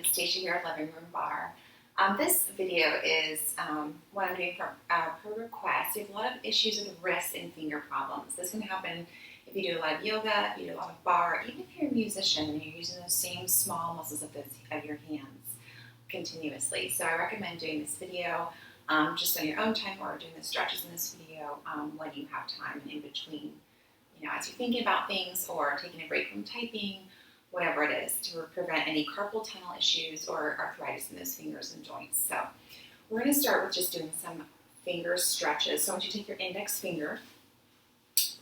Stacia here at Living Room Bar. This video is what I'm doing per request. You have a lot of issues with wrist and finger problems. This can happen if you do a lot of yoga, if you do a lot of bar, even if you're a musician and you're using those same small muscles of your hands continuously. So I recommend doing this video just on your own time, or doing the stretches in this video when you have time and in between, as you're thinking about things or taking a break from typing, whatever it is, to prevent any carpal tunnel issues or arthritis in those fingers and joints. So we're going to start with just doing some finger stretches. So I want you to take your index finger,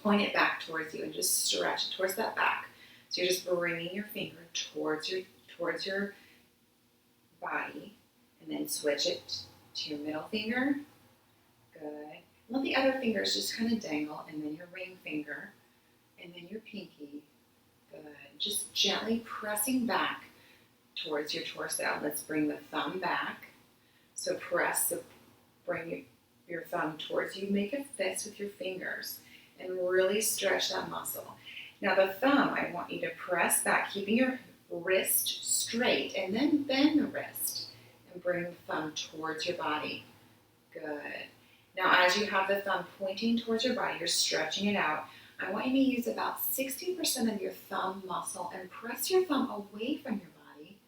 point it back towards you, and just stretch it towards that back. So you're just bringing your finger towards your body, and then switch it to your middle finger. Good. Let the other fingers just kind of dangle, and then your ring finger, and then your pinky. Good. Just gently pressing back towards your torso. Let's bring the thumb back. So bring your thumb towards you. Make a fist with your fingers and really stretch that muscle. Now the thumb, I want you to press back, keeping your wrist straight, and then bend the wrist and bring the thumb towards your body. Good. Now as you have the thumb pointing towards your body, you're stretching it out. I want you to use about 60% of your thumb muscle and press your thumb away from your body.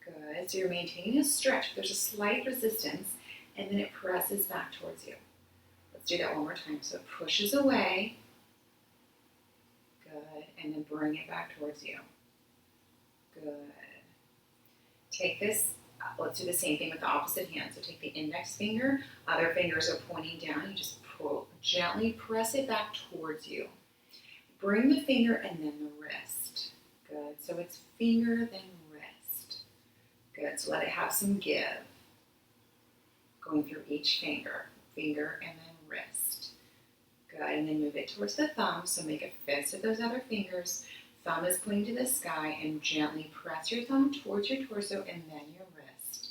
Good. So you're maintaining a stretch. There's a slight resistance, and then it presses back towards you. Let's do that one more time. So it pushes away. Good. And then bring it back towards you. Good. Take this. Let's do the same thing with the opposite hand. So take the index finger. Other fingers are pointing down. You just gently press it back towards you. Bring the finger and then the wrist. Good. So it's finger, then wrist. Good. So let it have some give. Going through each finger. Finger and then wrist. Good. And then move it towards the thumb. So make a fist with those other fingers. Thumb is pointing to the sky, and gently press your thumb towards your torso and then your wrist.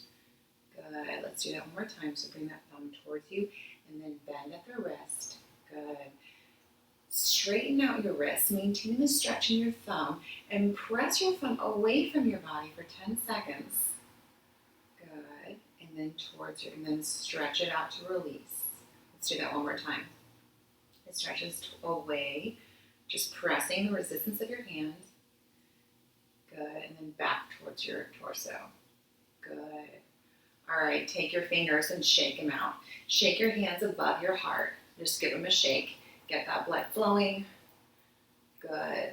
Good. Let's do that one more time. So bring that thumb towards you and then bend at the wrist. Good. Straighten out your wrist, maintain the stretch in your thumb, and press your thumb away from your body for 10 seconds. Good. And then towards you, and then stretch it out to release. Let's do that one more time. It stretches away, just pressing the resistance of your hand. Good. And then back towards your torso. Good. All right, take your fingers and shake them out. Shake your hands above your heart. Just give them a shake. Get that blood flowing. Good.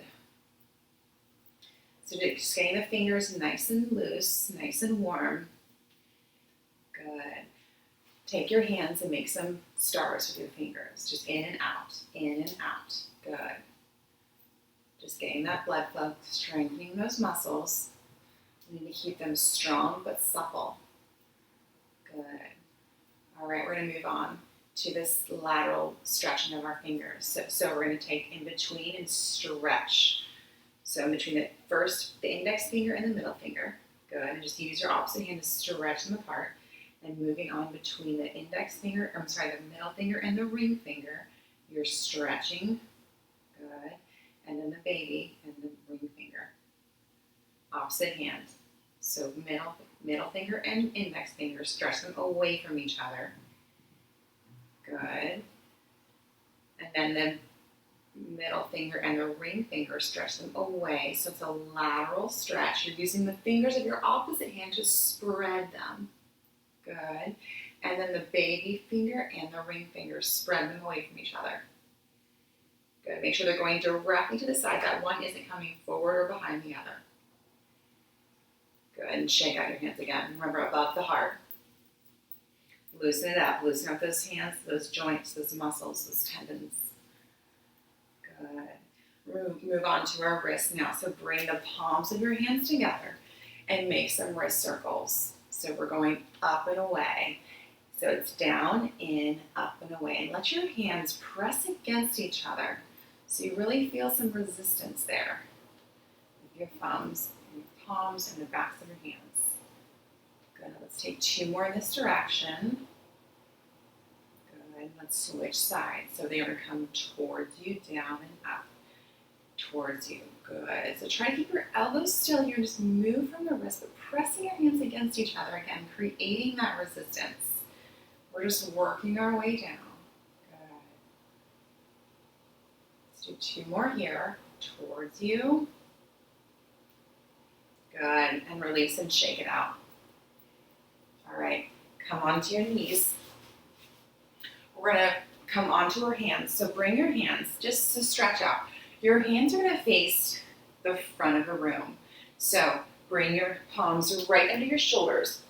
So just getting the fingers nice and loose, nice and warm. Good. Take your hands and make some stars with your fingers. Just in and out, in and out. Good. Just getting that blood flow, strengthening those muscles. You need to keep them strong but supple. Good. All right, we're going to move on to this lateral stretching of our fingers. So we're going to take in between and stretch. So in between the index finger and the middle finger. Good. And just use your opposite hand to stretch them apart. And moving on between the the middle finger and the ring finger, you're stretching. Good. And then the baby and the ring finger. Opposite hand. So middle finger and index finger, stretch them away from each other. Good. And then the middle finger and the ring finger, stretch them away. So it's a lateral stretch. You're using the fingers of your opposite hand to spread them. Good. And then the baby finger and the ring finger, spread them away from each other. Good. Make sure they're going directly to the side. That one isn't coming forward or behind the other. Good. And shake out your hands again. Remember, above the heart. Loosen it up. Loosen up those hands, those joints, those muscles, those tendons. Good. Move on to our wrists now. So bring the palms of your hands together and make some wrist circles. So we're going up and away. So it's down, in, up, and away. And let your hands press against each other. So you really feel some resistance there. With your thumbs, and your palms, and the backs of your hands. Good. Let's take 2 more in this direction. Good. Let's switch sides. So they're going to come towards you, down and up. towards you. Good. So try to keep your elbows still here and just move from the wrist, but pressing your hands against each other again, creating that resistance. We're just working our way down. Good. Let's do 2 more here, towards you. Good. And release and shake it out. All right. Come onto your knees. We're going to come onto our hands. So bring your hands just to stretch out. Your hands are going to face the front of the room. So bring your palms right under your shoulders.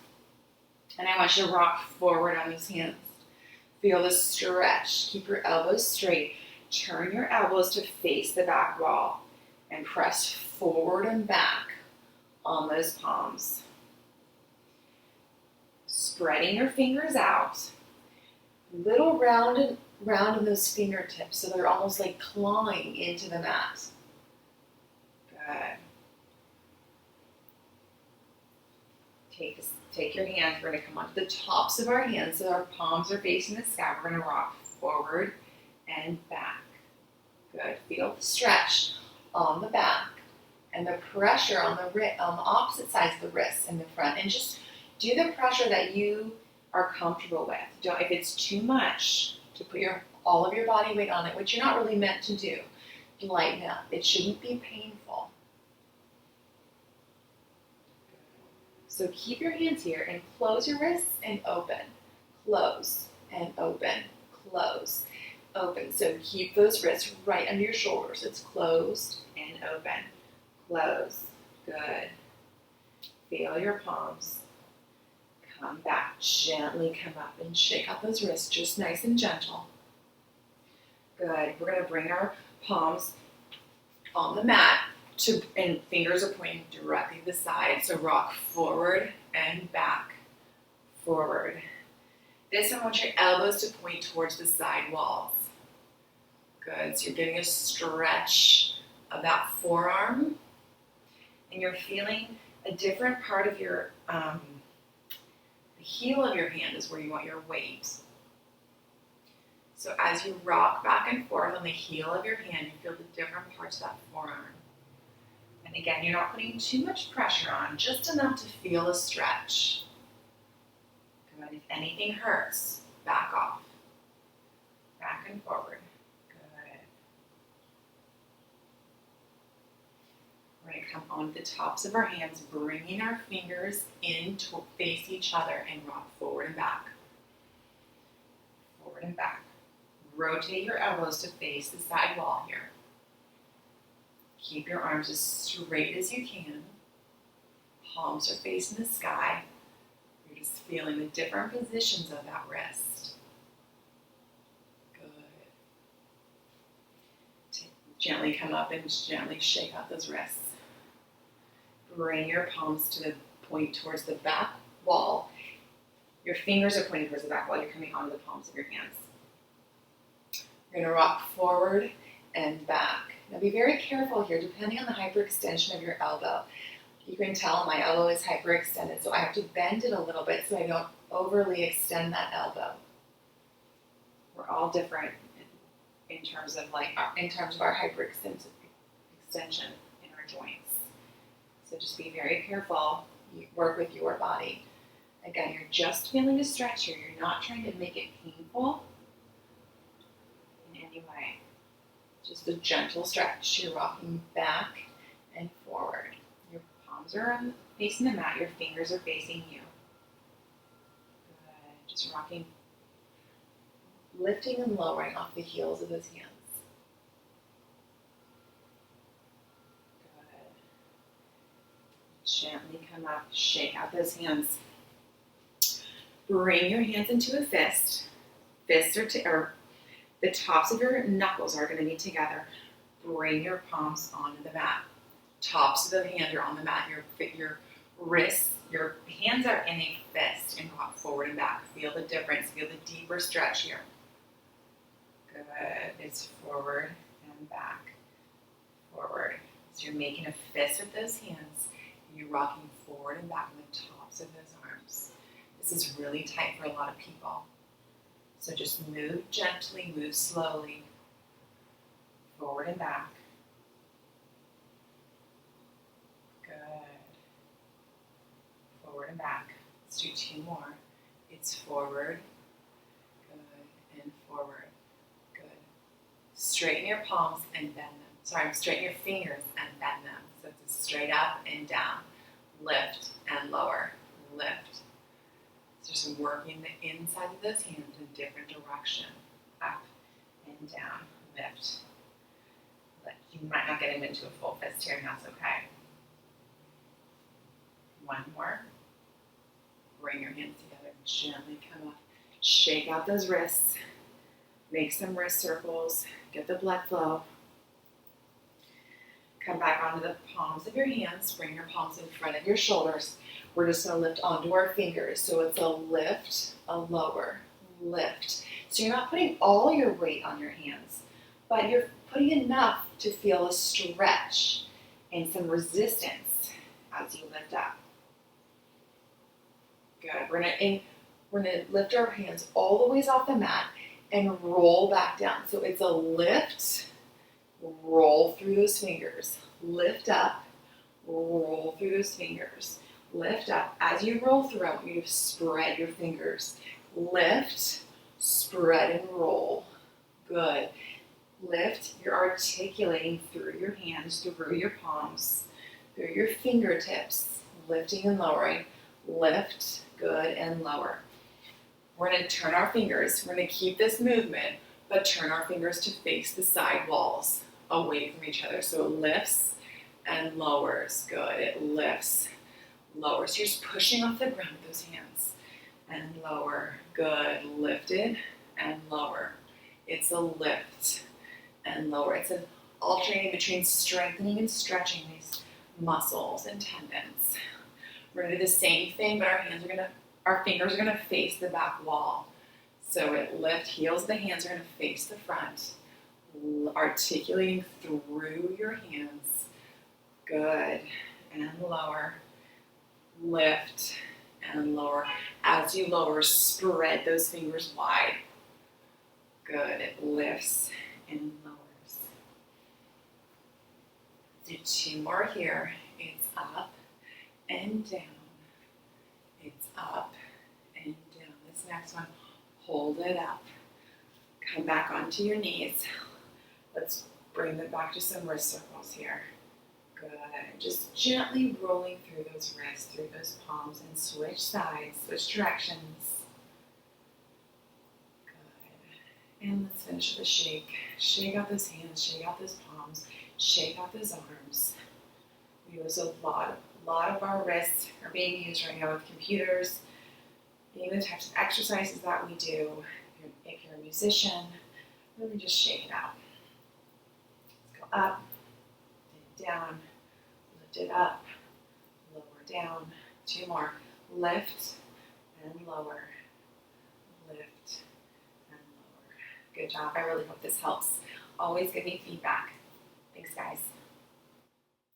And I want you to rock forward on those hands. Feel the stretch. Keep your elbows straight. Turn your elbows to face the back wall. And press forward and back on those palms. Spreading your fingers out. Little round in those fingertips so they're almost like clawing into the mat. Good. Take your hands. We're going to come onto the tops of our hands so our palms are facing the sky. We're going to rock forward and back. Good. Feel the stretch on the back and the pressure on the opposite sides of the wrists in the front. And just do the pressure that you are comfortable with. If it's too much to put all of your body weight on it, which you're not really meant to do, lighten up. It shouldn't be painful. So keep your hands here and close your wrists and open. Close and open. Close. Open. So keep those wrists right under your shoulders. It's closed and open. Close. Good. Feel your palms. Come back, gently come up and shake out those wrists, just nice and gentle. Good. We're going to bring our palms on the mat and fingers are pointing directly to the side. So rock forward and back, forward. This time I want your elbows to point towards the side walls. Good. So you're getting a stretch of that forearm and you're feeling a different part of your the heel of your hand is where you want your weight. So as you rock back and forth on the heel of your hand, you feel the different parts of that forearm. And again, you're not putting too much pressure on, just enough to feel a stretch. Good. If anything hurts, back off. Back and forward. Good. We're going to come onto the tops of our hands, bringing our fingers in to face each other and rock forward and back. Forward and back. Rotate your elbows to face the side wall here. Keep your arms as straight as you can. Palms are facing the sky. You're just feeling the different positions of that wrist. Good. Gently come up and gently shake out those wrists. Bring your palms to the point towards the back wall. Your fingers are pointing towards the back wall. You're coming onto the palms of your hands. You're going to rock forward and back. Now be very careful here, depending on the hyperextension of your elbow. You can tell my elbow is hyperextended, so I have to bend it a little bit so I don't overly extend that elbow. We're all different in terms of our hyperextension in our joints. So just be very careful. You work with your body. Again, you're just feeling a stretch here. You're not trying to make it painful in any way. Just a gentle stretch. You're rocking back and forward. Your palms are facing the mat. Your fingers are facing you. Good. Just rocking, lifting and lowering off the heels of those hands. Gently come up, shake out those hands. Bring your hands into a fist. Fists are the tops of your knuckles are going to be together. Bring your palms onto the mat. Tops of the hand are on the mat. Your wrists, your hands are in a fist and rock forward and back. Feel the difference. Feel the deeper stretch here. Good. It's forward and back. Forward. So you're making a fist with those hands. You're rocking forward and back on the tops of those arms. This is really tight for a lot of people. So just move gently, move slowly. Forward and back. Let's do 2 more. It's forward, good, and forward, good. Straighten your palms and bend them. Sorry, straighten your fingers and bend them. So it's straight up and down, lift and lower, lift. So just working the inside of those hands in different direction, up and down, lift. You might not get them into a full fist here, and that's okay. 1 more. Bring your hands together, gently come up. Shake out those wrists. Make some wrist circles. Get the blood flow. Come back onto the palms of your hands. Bring your palms in front of your shoulders. We're just going to lift onto our fingers. So it's a lift, a lower, lift. So you're not putting all your weight on your hands, but you're putting enough to feel a stretch and some resistance as you lift up. Good. We're gonna lift our hands all the ways off the mat and roll back down. So it's a lift, roll through those fingers. Lift up, roll through those fingers. Lift up. As you roll through, I want you to spread your fingers. Lift, spread and roll. Good. Lift. You're articulating through your hands, through your palms, through your fingertips. Lifting and lowering. Lift, good, and lower. We're going to turn our fingers. We're going to keep this movement, but turn our fingers to face the side walls, away from each other. So it lifts and lowers. Good. It lifts, lowers. So you're just pushing off the ground with those hands. And lower. Good. Lifted and lower. It's a lift and lower. It's an alternating between strengthening and stretching these muscles and tendons. We're going to do the same thing, but our fingers are going to face the back wall. So it lift, heels of the hands are going to face the front. Articulating through your hands. Good. And lower. Lift and lower. As you lower, spread those fingers wide. Good. It lifts and lowers. Do 2 more here. It's up and down. It's up and down. This next one, hold it up. Come back onto your knees. Let's bring them back to some wrist circles here. Good. Just gently rolling through those wrists, through those palms, and switch sides, switch directions. Good. And let's finish with a shake. Shake out those hands, shake out those palms, shake out those arms. We use a lot of our wrists are being used right now with computers, even the types of exercises that we do. If you're a musician, really just shake it out. Let's go up, then down, lift it up, lower down. 2 more. Lift and lower. Lift and lower. Good job. I really hope this helps. Always give me feedback. Thanks, guys.